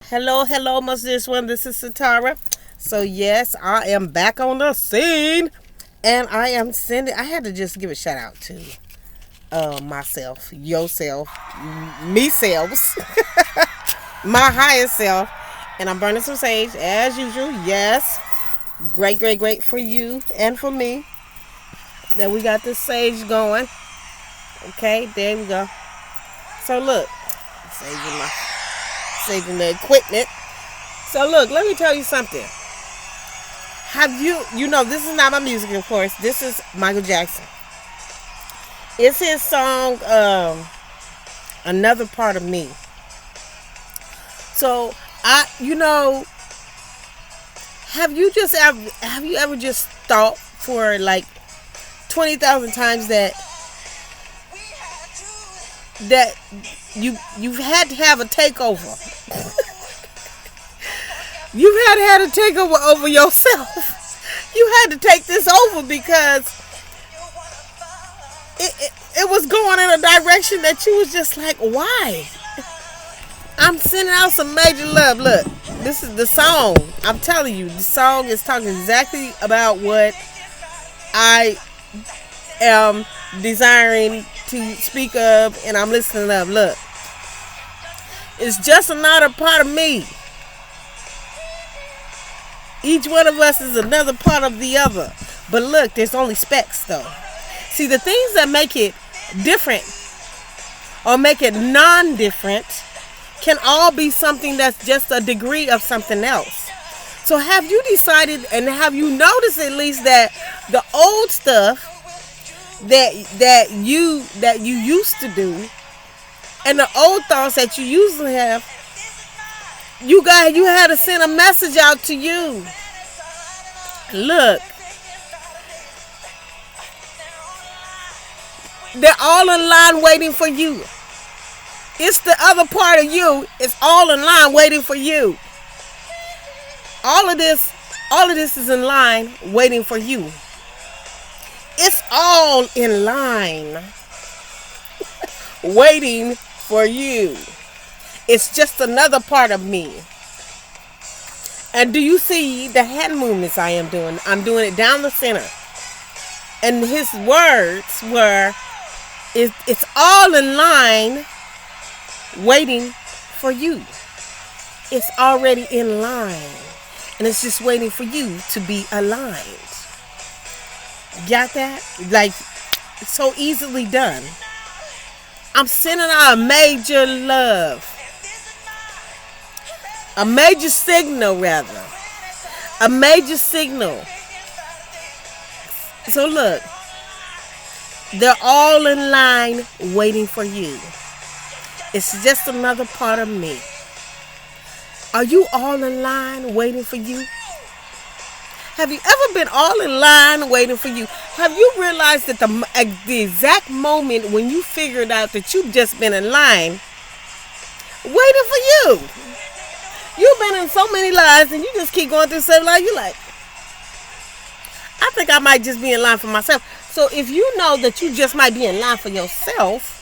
Hello, hello, must this one. This is Satara. So yes, I am back on the scene, and I am sending. I had to just give a shout out to myself, yourself, me selves, my higher self, and I'm burning some sage as usual. Yes, great, great, great for you and for me that we got this sage going. Okay, there we go. So look, saving my saving the equipment. So look, let me tell you something. Have you know, this is not my music, of course. This is Michael Jackson. It's his song, Another Part of Me. So, have you ever just thought for like 20,000 times that you've had to have a takeover. You've had a takeover over yourself. You had to take this over because it was going in a direction that you was just like, why? I'm sending out some major love. Look, this is the song. I'm telling you, the song is talking exactly about what I am desiring to speak of, and I'm listening of. Look, it's just another part of me. Each one of us is another part of the other. But look, there's only specks though. See, the things that make it different or make it non-different can all be something that's just a degree of something else. So have you decided and have you noticed at least that the old stuff that you used to do and the old thoughts that you used to have, you had to send a message out to you. Look, they're all in line waiting for you. It's the other part of you. It's all in line waiting for you. All of this is in line waiting for you. It's all in line waiting for you. It's just another part of me. And do you see the hand movements I am doing? I'm doing it down the center. And his words were, it's all in line waiting for you. It's already in line. And it's just waiting for you to be aligned. Got that? Like, so easily done. I'm sending out a major love. A major signal, rather. A major signal. So look, they're all in line waiting for you. It's just another part of me. Are you all in line waiting for you? Have you ever been all in line waiting for you? Have you realized that the exact moment when you figured out that you've just been in line waiting for you? You've been in so many lines and you just keep going through the same line. You're like, I think I might just be in line for myself. So if you know that you just might be in line for yourself,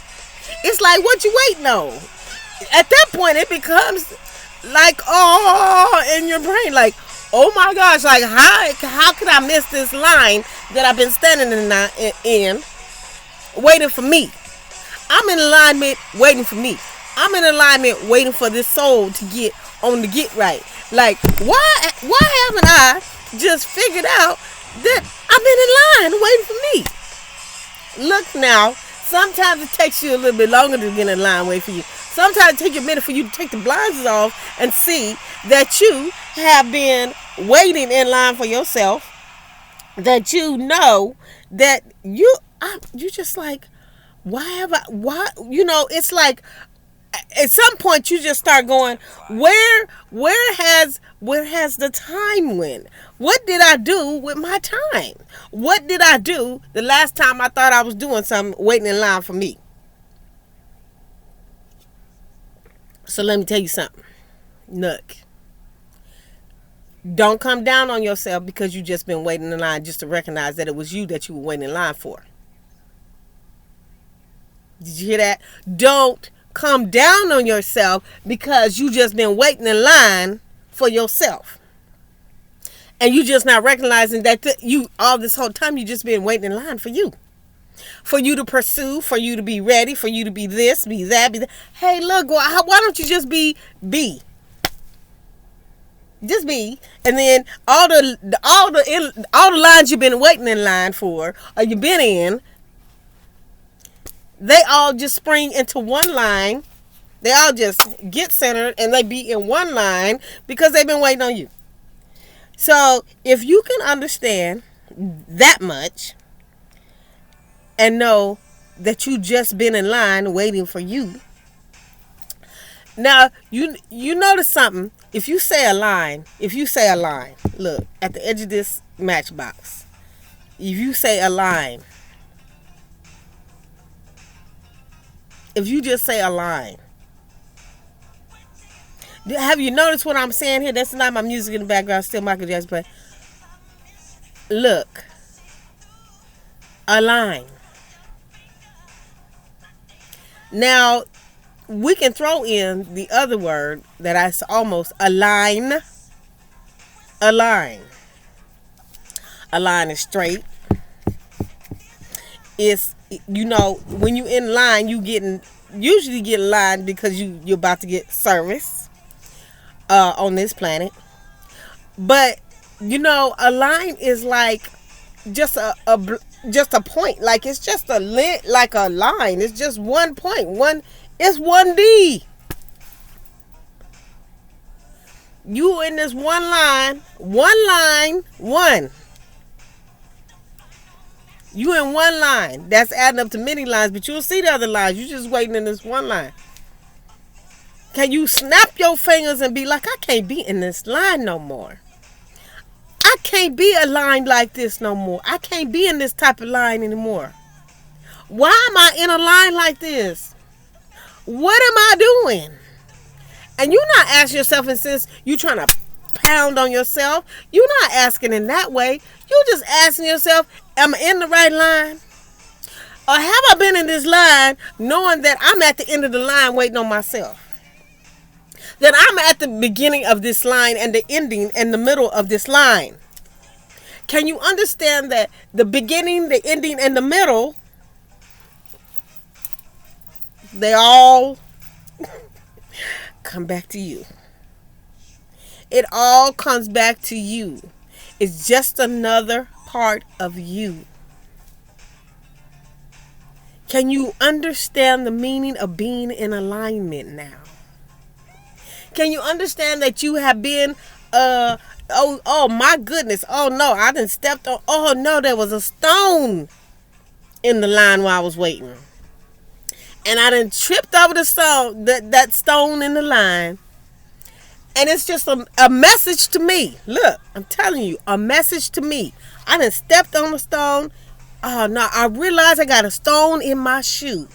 it's like, what you waiting on? At that point, it becomes like, oh, in your brain, like, oh my gosh, like how could I miss this line that I've been standing in waiting for me? I'm in alignment waiting for me. I'm in alignment waiting for this soul to get on the get right. Like, why haven't I just figured out that I'm in line waiting for me? Look now, sometimes it takes you a little bit longer to get in line waiting for you. Sometimes it takes a minute for you to take the blinders off and see that you have been waiting in line for yourself. That you know that you just like, it's like at some point you just start going, where has the time went? What did I do with my time? What did I do the last time I thought I was doing something waiting in line for me? So let me tell you something. Look, don't come down on yourself because you just been waiting in line just to recognize that it was you that you were waiting in line for. Did you hear that? Don't come down on yourself because you just been waiting in line for yourself. And you just not recognizing that you all this whole time you just been waiting in line for you. For you to pursue, for you to be ready, for you to be this, be that, be that. Hey, look, why don't you just be? Just be, and then all the lines you've been waiting in line for, or you've been in, they all just spring into one line. They all just get centered and they be in one line because they've been waiting on you. So if you can understand that much and know that you just been in line waiting for you. Now, you notice something. If you say a line, look, at the edge of this matchbox, if you say a line, if you just say a line, have you noticed what I'm saying here? That's not my music in the background, still Michael Jackson play. Look, a line. Now, we can throw in the other word that I almost align. A line. A line is straight. It's, when you in line, usually get in line because you're about to get service on this planet. But a line is like just a point. Like it's just like a line. It's just one point. It's 1D. You in this one line. You in one line. That's adding up to many lines, but you'll see the other lines. You just waiting in this one line. Can you snap your fingers and be like, I can't be in this line no more. I can't be aligned like this no more. I can't be in this type of line anymore. Why am I in a line like this? What am I doing? And you're not asking yourself, and since you're trying to pound on yourself, you're not asking in that way. You're just asking yourself, am I in the right line? Or have I been in this line knowing that I'm at the end of the line waiting on myself? That I'm at the beginning of this line and the ending and the middle of this line. Can you understand that the beginning, the ending, and the middle, they all come back to you. It all comes back to you. It's just another part of you. Can you understand the meaning of being in alignment now? Can you understand that you have been, oh my goodness, oh no, I done stepped on, oh no, there was a stone in the line while I was waiting. And I done tripped over the stone, that stone in the line. And it's just a message to me. Look, I'm telling you, a message to me. I done stepped on the stone. Oh no, I realized I got a stone in my shoe.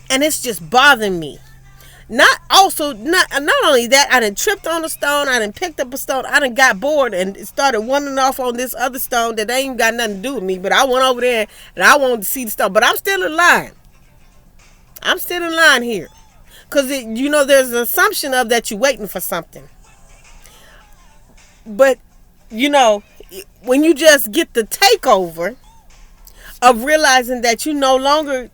And it's just bothering me. Not only that, I done tripped on a stone, I done picked up a stone, I done got bored and started wandering off on this other stone that ain't got nothing to do with me. But I went over there and I wanted to see the stone. But I'm still in line. I'm still in line here. Because, there's an assumption of that you're waiting for something. But, when you just get the takeover of realizing that you no longer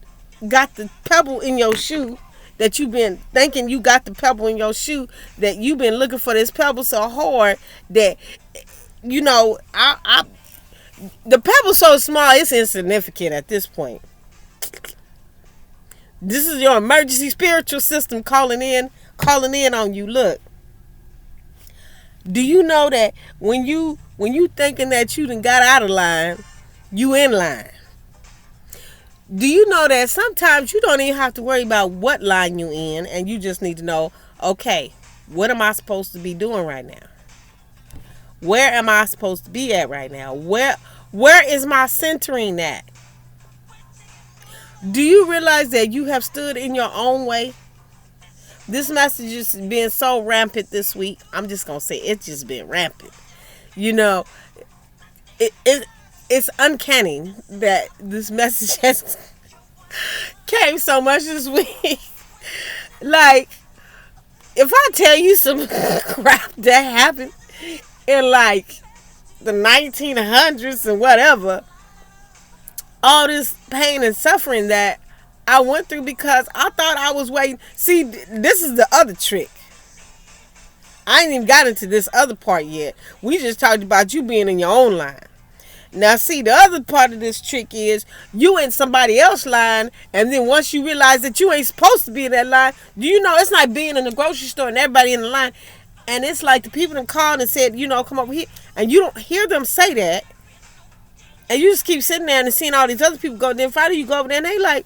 got the pebble in your shoe, that you've been thinking you got the pebble in your shoe, that you've been looking for this pebble so hard that, the pebble's so small, it's insignificant at this point. This is your emergency spiritual system calling in on you. Look, do you know that when you thinking that you done got out of line, you in line? Do you know that sometimes you don't even have to worry about what line you in, and you just need to know, okay, what am I supposed to be doing right now? Where am I supposed to be at right now? Where is my centering at? Do you realize that you have stood in your own way? This message has been so rampant this week. I'm just going to say it's just been rampant. It's uncanny that this message has came so much this week. Like, if I tell you some crap that happened in like the 1900s and whatever, all this pain and suffering that I went through because I thought I was waiting. See, this is the other trick. I ain't even got into this other part yet. We just talked about you being in your own line. Now, see, the other part of this trick is you in somebody else's line, and then once you realize that you ain't supposed to be in that line, do you know it's like being in the grocery store and everybody in the line, and it's like the people that called and said, come over here, and you don't hear them say that, and you just keep sitting there and seeing all these other people go. Then finally you go over there and they like,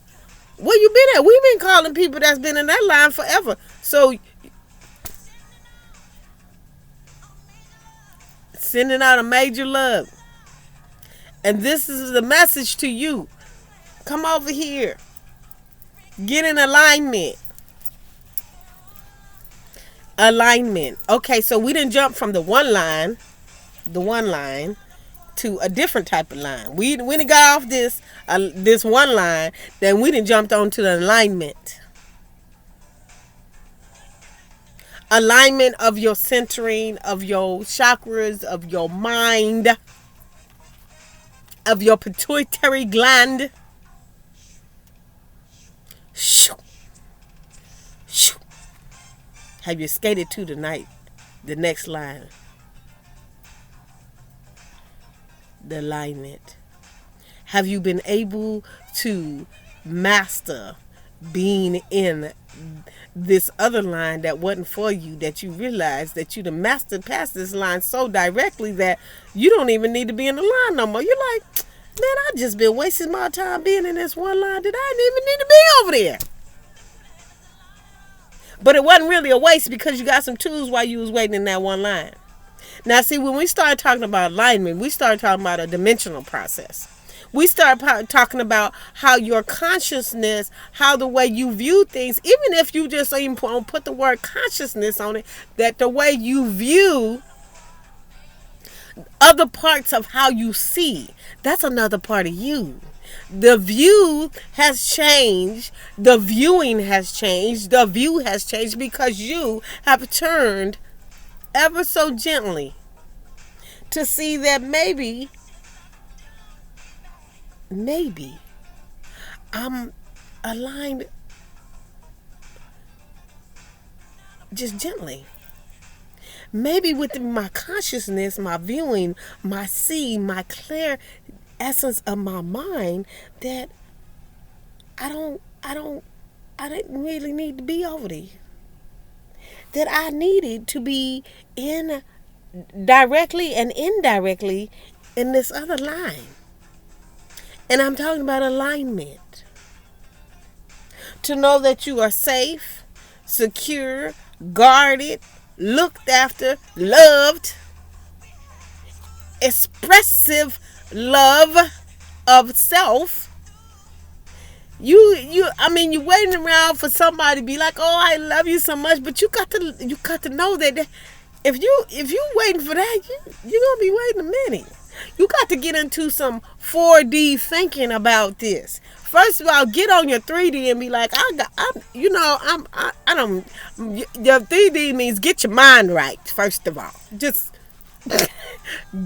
where you been at? We've been calling people that's been in that line forever. So sending out a major love. And this is the message to you. Come over here. Get in alignment. Alignment. Okay, so we didn't jump from the one line to a different type of line. We didn't got off this one line, then we didn't jumped on to the alignment. Alignment of your centering, of your chakras, of your mind, of your pituitary gland. Shoo. Shoo. Have you skated to the next line? The alignment. Have you been able to master being in this other line that wasn't for you, that you realized that you done mastered past this line so directly that you don't even need to be in the line no more? You're like, man, I just been wasting my time being in this one line that I didn't even need to be over there. But it wasn't really a waste because you got some tools while you was waiting in that one line. Now, see, when we started talking about alignment, we started talking about a dimensional process. We start talking about how your consciousness, how the way you view things, even if you just even put the word consciousness on it, that the way you view other parts of how you see, that's another part of you. The view has changed. The viewing has changed. The view has changed because you have turned ever so gently to see that maybe I'm aligned just gently. Maybe with my consciousness, my viewing, my seeing, my clear essence of my mind, that I didn't really need to be over there. That I needed to be in directly and indirectly in this other line. And I'm talking about alignment. To know that you are safe, secure, guarded, looked after, loved, expressive love of self. You're waiting around for somebody to be like, oh, I love you so much, but you got to know that if you waiting for that, you're gonna be waiting a minute. You got to get into some 4D thinking about this. First of all, get on your 3D and be like, your 3D means get your mind right. First of all, just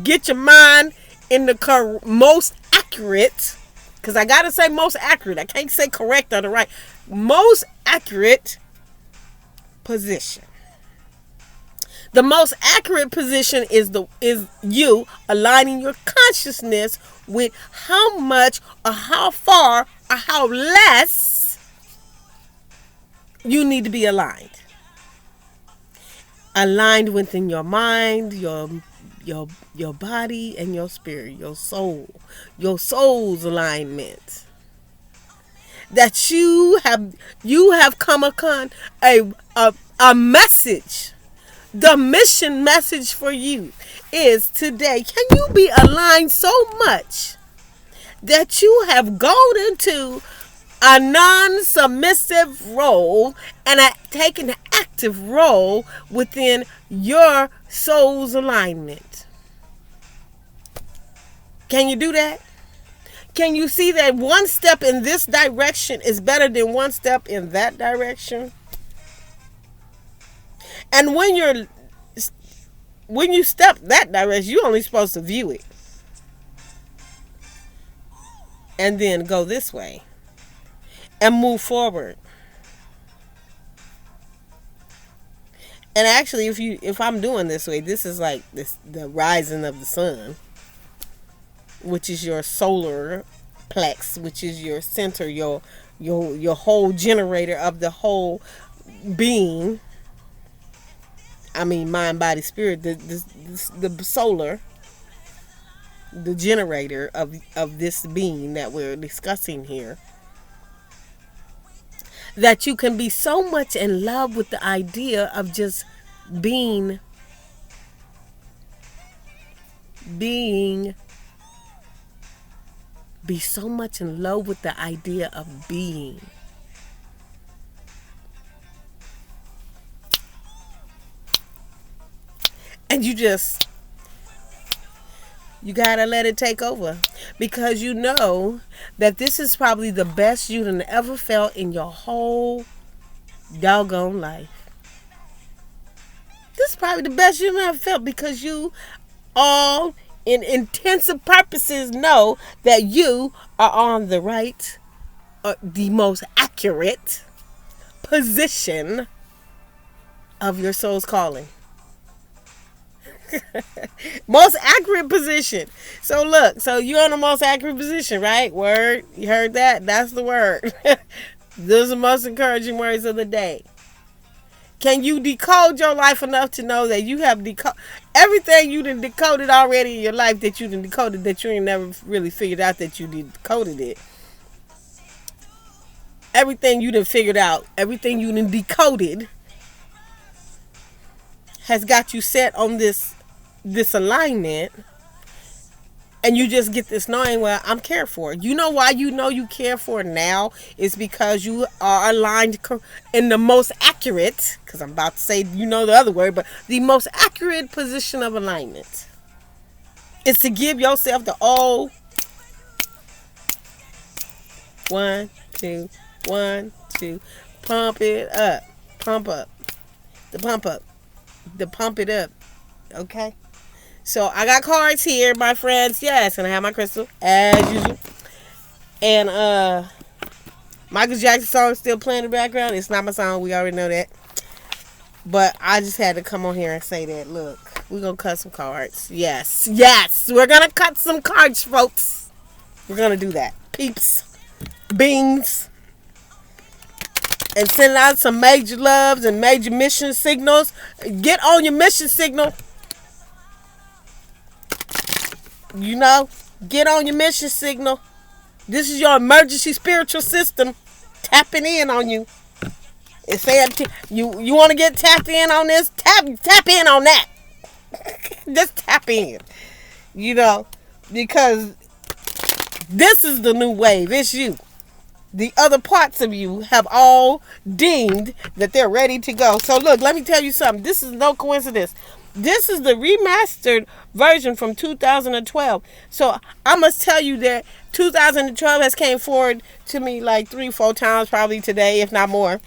get your mind in the most accurate, because I gotta say most accurate. I can't say correct or the right. Most accurate position. The most accurate position is you aligning your consciousness with how much or how far or how less you need to be aligned. Aligned within your mind, your body, and your spirit, your soul. Your soul's alignment. That you have come upon a message. The mission message for you is today, can you be aligned so much that you have gone into a non-submissive role and taken an active role within your soul's alignment? Can you do that? Can you see that one step in this direction is better than one step in that direction? And when you step that direction, you're only supposed to view it and then go this way and move forward. And actually, if I'm doing this way, this is like the rising of the sun, which is your solar plex, which is your center, your whole generator of the whole being. I mean, mind, body, spirit. The solar, the generator of this being that we're discussing here. That you can be so much in love with the idea of just being be so much in love with the idea of being. And you gotta let it take over, because you know that this is probably the best you've ever felt in your whole doggone life. This is probably the best you've ever felt, because you all in intensive purposes know that you are on the right, the most accurate position of your soul's calling. Most accurate position. So look, so you're on the most accurate position, right? Word. You heard that? That's the word. Those are the most encouraging words of the day. Can you decode your life enough to know that you have decoded everything you done decoded already in your life, that you done decoded, that you ain't never really figured out that you decoded it? Everything you done figured out, everything you done decoded has got you set on this alignment, and you just get this knowing, well, I'm cared for. You know why you know you care for now? Is because you are aligned in the most accurate, because I'm about to say, you know the other word, but the most accurate position of alignment is to give yourself the all 1, 2, 1, 2, pump it up, pump up, the pump it up. Okay, so I got cards here, my friends. Yes, and I have my crystal as usual. And Michael Jackson's song is still playing in the background. It's not my song, we already know that. But I just had to come on here and say that. Look, we're gonna cut some cards. Yes, we're gonna cut some cards, folks. We're gonna do that, peeps, beans. And send out some major loves and major mission signals. Get on your mission signal. You know, get on your mission signal. This is your emergency spiritual system tapping in on you. It's saying you want to get tapped in on this? Tap in on that. Just tap in. You know, because this is the new wave. It's you. The other parts of you have all deemed that they're ready to go. So look, let me tell you something. This is no coincidence. This is the remastered version from 2012. So I must tell you that 2012 has came forward to me like 3-4 times probably today, if not more.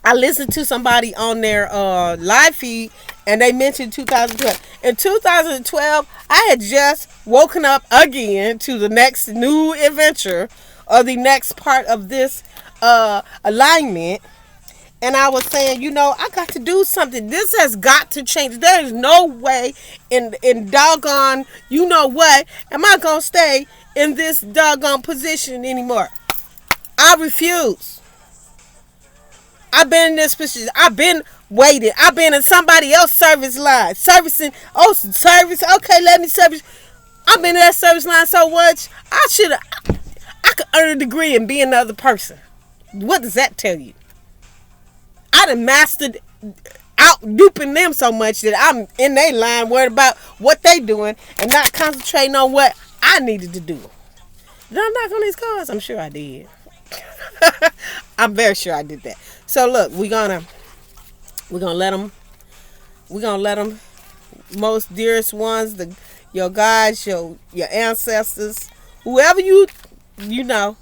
I listened to somebody on their live feed, and they mentioned 2012. In 2012, I had just woken up again to the next new adventure, or the next part of this alignment. And I was saying, you know, I got to do something. This has got to change. There is no way in doggone, you know what, am I going to stay in this doggone position anymore. I refuse. I've been in this position. I've been waiting. I've been in somebody else's service line. Servicing. Oh, service. Okay, let me service. I've been in that service line so much. I could earn a degree and be another person. What does that tell you? I done mastered out duping them so much that I'm in their line worried about what they doing and not concentrating on what I needed to do. Did I knock on these cards? I'm sure I did. I'm very sure I did that. So look, we're gonna let them, most dearest ones, your guides, your ancestors, Whoever you know,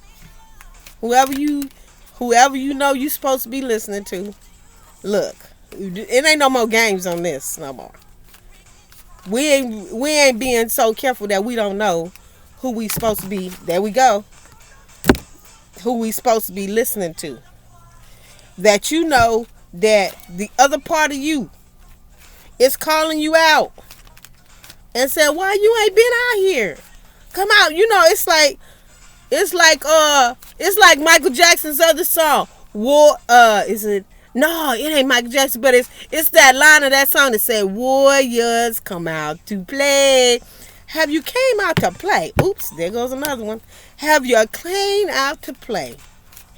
whoever you know you supposed to be listening to. Look, it ain't no more games on this no more. We ain't being so careful that we don't know who we supposed to be. There we go. Who we supposed to be listening to. That you know that the other part of you is calling you out and said, "Why you ain't been out here? Come out." You know, it's like Michael Jackson's other song. War is it? No, it ain't Michael Jackson, but it's that line of that song that said, "Warriors come out to play." Have you came out to play? Oops, there goes another one. Have you came out to play?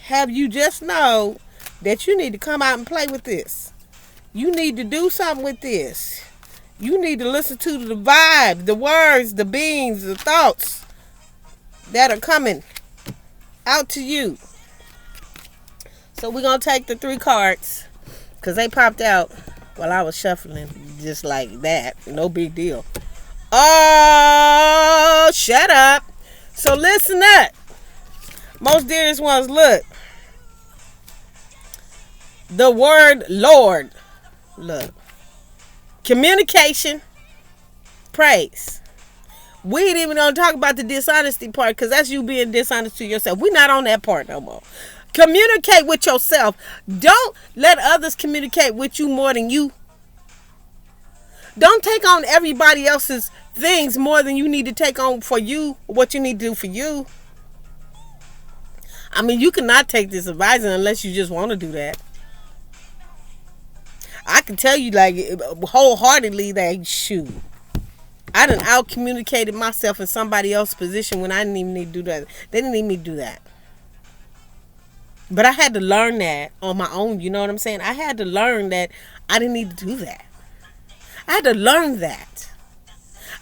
Have you just know that you need to come out and play with this? You need to do something with this. You need to listen to the vibe, the words, the beings, the thoughts that are coming out to you. So we're going to take the 3 cards because they popped out while I was shuffling just like that. No big deal. Oh, shut up. So listen up. Most dearest ones, look. The word Lord. Look. Communication. Praise. We ain't even gonna talk about the dishonesty part because that's you being dishonest to yourself. We're not on that part no more. Communicate with yourself. Don't let others communicate with you more than you. Don't take on everybody else's things more than you need to take on for you, what you need to do for you. I mean, you cannot take this advice unless you just want to do that. I can tell you, like, wholeheartedly that, shoot, I done out-communicated myself in somebody else's position when I didn't even need to do that. They didn't need me to do that. But I had to learn that on my own, you know what I'm saying? I had to learn that I didn't need to do that. I had to learn that.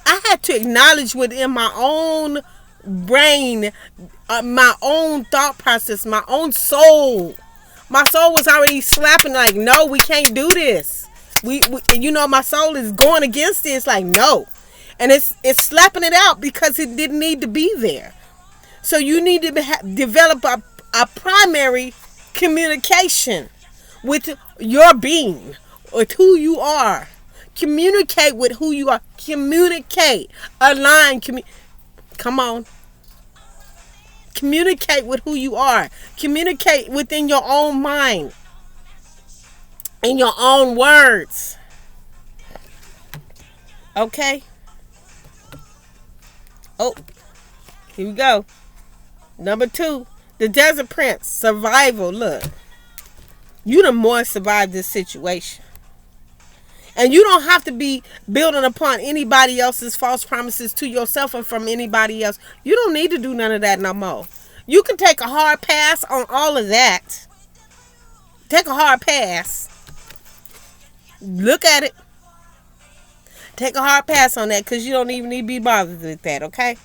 I had to acknowledge within my own brain, my own thought process, my own soul. My soul was already slapping like, no, we can't do this. We my soul is going against this like, no. And it's slapping it out because it didn't need to be there. So you need to develop a primary communication with your being, with who you are. Communicate with who you are. Communicate. Align. Come on. Communicate with who you are. Communicate within your own mind. In your own words. Okay? Oh, here we go. Number 2, the Desert Prince, survival. Look, you done more survived this situation. And you don't have to be building upon anybody else's false promises to yourself and from anybody else. You don't need to do none of that no more. You can take a hard pass on all of that. Take a hard pass. Look at it. Take a hard pass on that because you don't even need to be bothered with that, okay?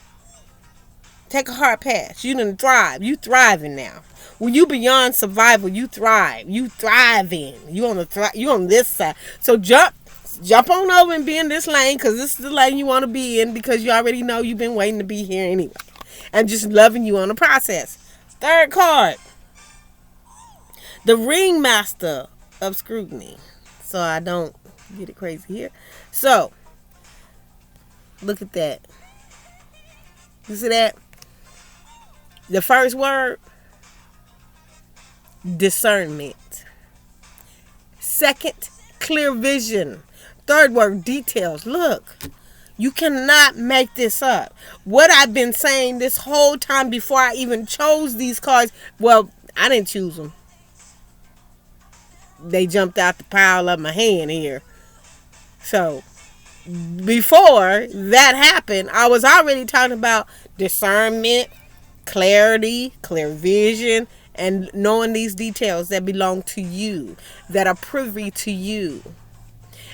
Take a hard pass. You done thrive. You thriving now. When you beyond survival, you thrive. You thriving. You on this side. So jump on over and be in this lane because this is the lane you want to be in because you already know you've been waiting to be here anyway. And just loving you on the process. 3rd card. The Ringmaster of Scrutiny. So I don't get it crazy here. So, look at that. You see that? The first word, discernment. 2nd, clear vision. 3rd word, details. Look, you cannot make this up. What I've been saying this whole time before I even chose these cards, well, I didn't choose them. They jumped out the pile of my hand here. So, before that happened, I was already talking about discernment, clarity, clear vision, and knowing these details that belong to you, that are privy to you.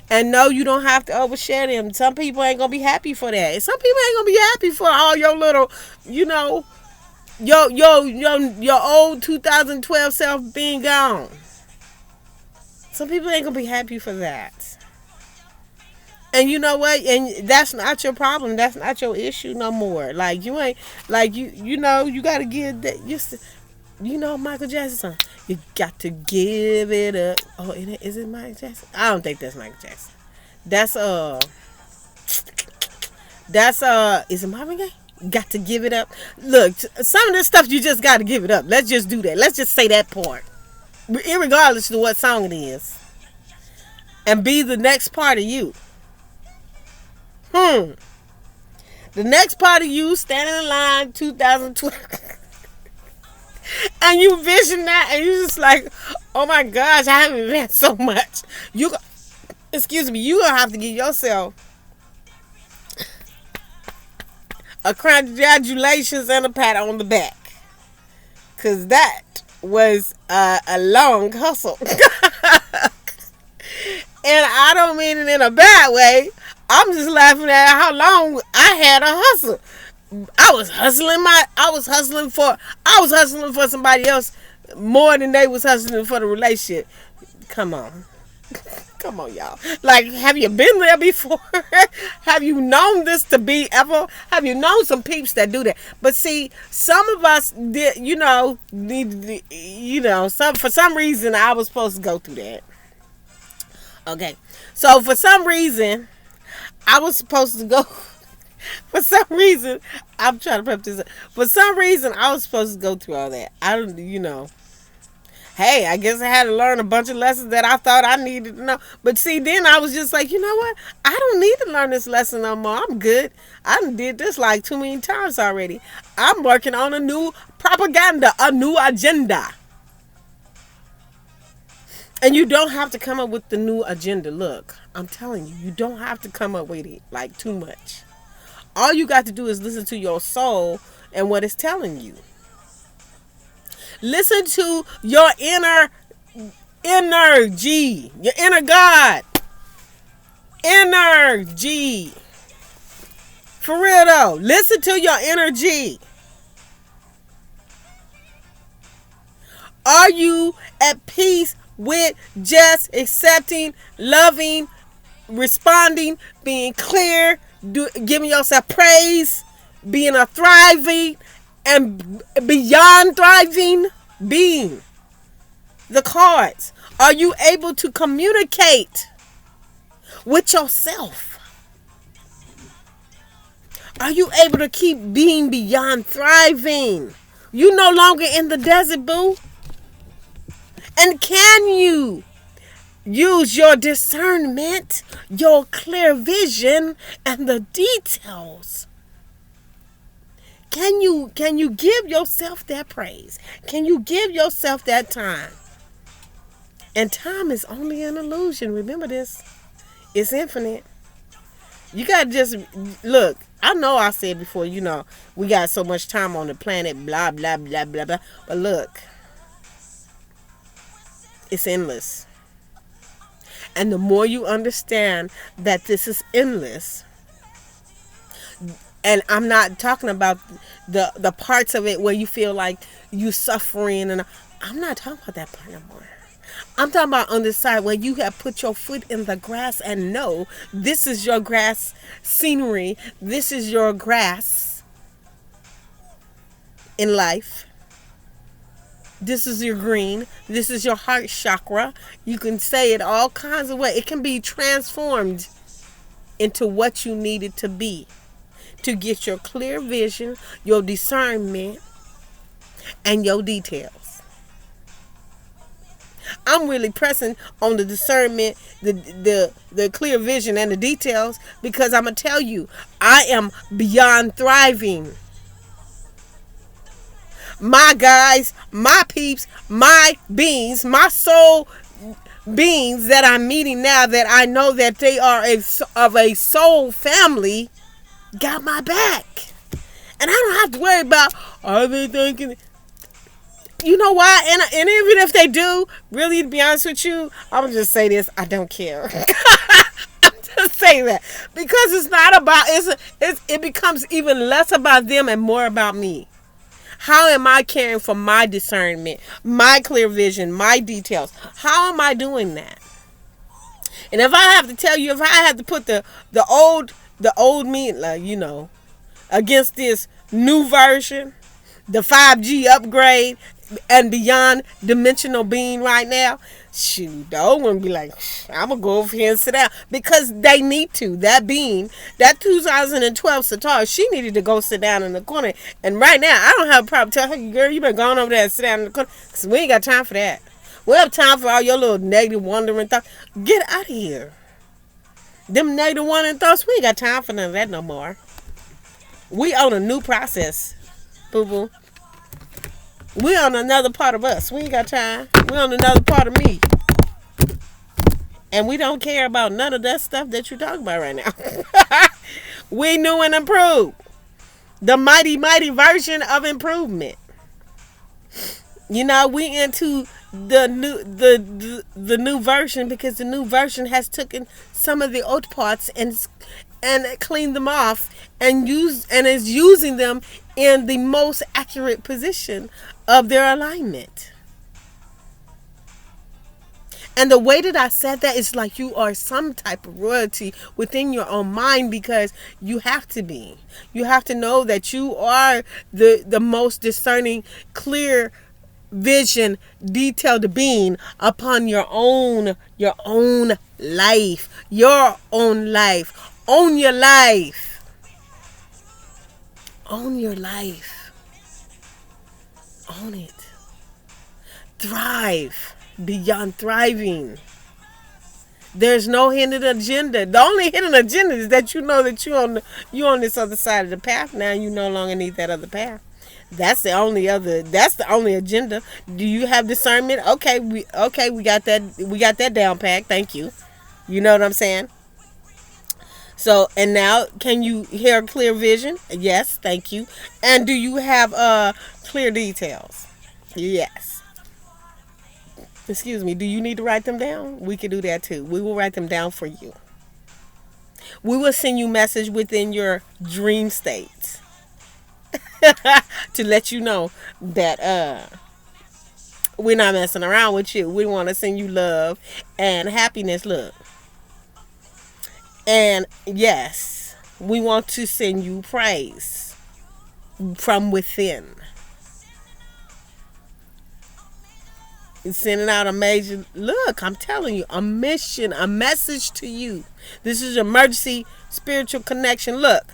And no, you don't have to overshare them. Some people ain't gonna be happy for that. And some people ain't gonna be happy for all your little, your old 2012 self being gone. Some people ain't gonna be happy for that. And you know what? And that's not your problem. That's not your issue no more. Like you ain't like you know you gotta give that. You know Michael Jackson song. You got to give it up. Oh, is it Michael Jackson? I don't think that's Michael Jackson. That's is it Marvin Gaye? Got to give it up. Look, some of this stuff you just got to give it up. Let's just do that. Let's just say that part, irregardless of what song it is, and be the next part of you. The next part of you standing in line 2012. And you vision that, and you just like, oh my gosh, I haven't read so much. Excuse me, you gonna have to give yourself a congratulations and a pat on the back, cause that was a long hustle. And I don't mean it in a bad way. I'm just laughing at how long I had a hustle. I was hustling for somebody else more than they was hustling for the relationship. Come on. Come on, y'all. Like, have you been there before? Have you known this to be ever? Have you known some peeps that do that? But see, some of us did, for some reason I was supposed to go through that. Okay. So for some reason I was supposed to go. For some reason, I'm trying to prep this up. For some reason, I was supposed to go through all that. Hey, I guess I had to learn a bunch of lessons that I thought I needed to know. But see, then I was just like, you know what? I don't need to learn this lesson no more. I'm good. I done did this like too many times already. I'm working on a new propaganda, a new agenda. And you don't have to come up with the new agenda. Look, I'm telling you, you don't have to come up with it like too much. All you got to do is listen to your soul and what it's telling you. Listen to your inner energy, your inner God. Energy. For real though, listen to your energy. Are you at peace with just accepting, loving, responding, being clear, giving yourself praise, being a thriving and beyond thriving being? The cards. Are you able to communicate with yourself? Are you able to keep being beyond thriving? You no longer in the desert, boo. And can you use your discernment, your clear vision, and the details? Can you give yourself that praise? Can you give yourself that time? And time is only an illusion. Remember this. It's infinite. You got to just look. I know I said before, we got so much time on the planet, blah, blah, blah, blah, blah. But look, it's endless. And the more you understand that this is endless, and I'm not talking about the parts of it where you feel like you suffering, and I'm not talking about that part no more. I'm talking about on the side where you have put your foot in the grass and know this is your grass scenery, this is your grass in life. This is your green. This is your heart chakra. You can say it all kinds of ways. It can be transformed into what you need it to be to get your clear vision, your discernment, and your details. I'm really pressing on the discernment, the clear vision, and the details because I'm going to tell you, I am beyond thriving. My guys, my peeps, my beings, my soul beings that I'm meeting now that I know that they are of a soul family got my back. And I don't have to worry about, are they thinking? You know why? And even if they do, really, to be honest with you, I'm going to just say this. I don't care. I'm just saying that. Because it's not about, it becomes even less about them and more about me. How am I caring for my discernment, my clear vision, my details? How am I doing that? And if I have to tell you, if I have to put the old me, like, against this new version, the 5G upgrade and beyond dimensional being right now, shoot, the old one be like, I'm gonna go over here and sit down, because they need to. That being, that 2012 Satar, she needed to go sit down in the corner. And right now, I don't have a problem telling her, girl, you better go on over there and sit down in the corner, because we ain't got time for that. We have time for all your little negative wandering thoughts. Get out of here. Them negative wandering thoughts, we ain't got time for none of that no more. We on a new process, boo boo. We on another part of us. We ain't got time. We on another part of me. And we don't care about none of that stuff that you're talking about right now. We new and improved. The mighty, mighty version of improvement. We into the new version, because the new version has taken some of the old parts and cleaned them off and is using them in the most accurate position of their alignment. And the way that I said that is like you are some type of royalty within your own mind, because you have to be. You have to know that you are the most discerning, clear vision, detailed being upon your own life. Your own life. Own your life. Own your life. Own it. Thrive beyond thriving. There's no hidden agenda. The only hidden agenda is that you know that you on this other side of the path now. You no longer need that other path. That's the only agenda. Do you have discernment? Okay, we got that down packed. Thank you. You know what I'm saying? So, and now, can you hear clear vision? Yes, thank you. And do you have clear details? Yes. Excuse me, do you need to write them down? We can do that too. We will write them down for you. We will send you message within your dream states to let you know that we're not messing around with you. We want to send you love and happiness. Look. And yes, we want to send you praise from within. Sending out a major, look, I'm telling you, a mission, a message to you. This is emergency spiritual connection. Look.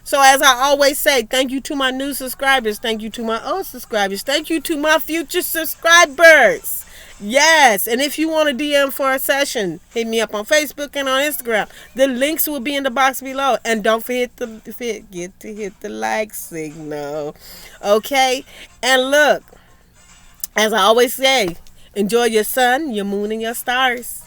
So as I always say, thank you to my new subscribers. Thank you to my old subscribers. Thank you to my future subscribers. Yes. And if you want a DM for a session, hit me up on Facebook and on Instagram. The links will be in the box below. And don't forget to hit the like signal. Okay? And look, as I always say, enjoy your sun, your moon, and your stars.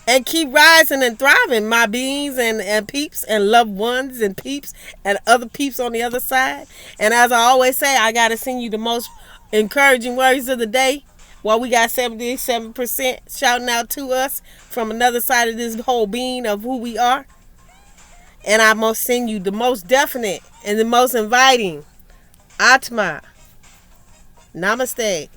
And keep rising and thriving, my beings and peeps and loved ones and peeps and other peeps on the other side. And as I always say, I got to send you the most encouraging words of the day. While we got 77% shouting out to us from another side of this whole being of who we are. And I must send you the most definite and the most inviting Atma. Namaste.